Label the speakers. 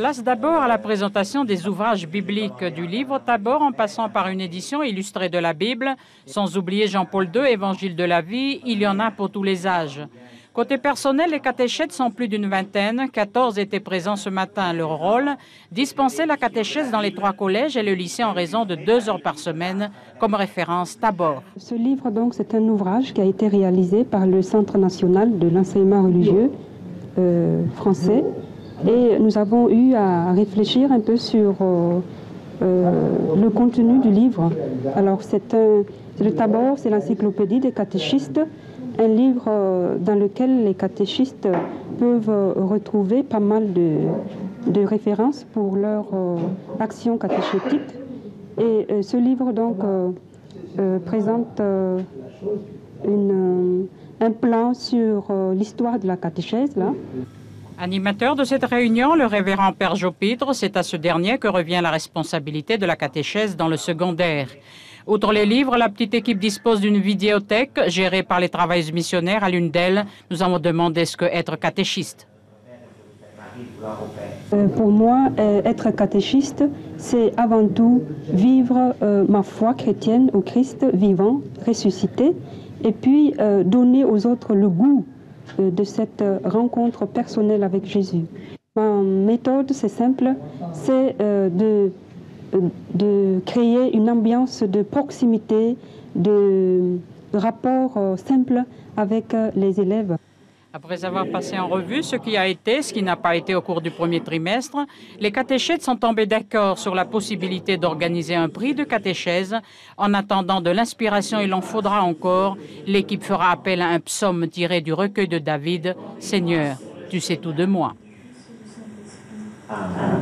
Speaker 1: Place d'abord à la présentation des ouvrages bibliques du livre Tabor en passant par une édition illustrée de la Bible, sans oublier Jean-Paul II, Évangile de la vie, il y en a pour tous les âges. Côté personnel, les catéchètes sont plus d'une vingtaine. 14 étaient présents ce matin. Leur rôle, dispenser la catéchèse dans les 3 collèges et le lycée en raison de 2 heures par semaine, comme référence Tabor.
Speaker 2: Ce livre, donc, c'est un ouvrage qui a été réalisé par le Centre national de l'enseignement religieux français. Et nous avons eu à réfléchir un peu sur le contenu du livre. Alors, le Tabor, c'est l'encyclopédie des catéchistes, un livre dans lequel les catéchistes peuvent retrouver pas mal de références pour leur action catéchétique. Et ce livre, donc, présente un plan sur l'histoire de la catéchèse, là.
Speaker 1: Animateur de cette réunion, le révérend Père Jopitre, c'est à ce dernier que revient la responsabilité de la catéchèse dans le secondaire. Outre les livres, la petite équipe dispose d'une vidéothèque gérée par les travailleuses missionnaires. À l'une d'elles, nous avons demandé ce qu'est être catéchiste.
Speaker 2: Pour moi, être catéchiste, c'est avant tout vivre ma foi chrétienne au Christ vivant, ressuscité, et puis donner aux autres le goût de cette rencontre personnelle avec Jésus. Ma méthode, c'est simple, c'est de créer une ambiance de proximité, de rapport simple avec les élèves.
Speaker 1: Après avoir passé en revue ce qui a été, ce qui n'a pas été au cours du premier trimestre, les catéchètes sont tombés d'accord sur la possibilité d'organiser un prix de catéchèse. En attendant de l'inspiration, il en faudra encore. L'équipe fera appel à un psaume tiré du recueil de David, « Seigneur, tu sais tout de moi ».
Speaker 3: Amen.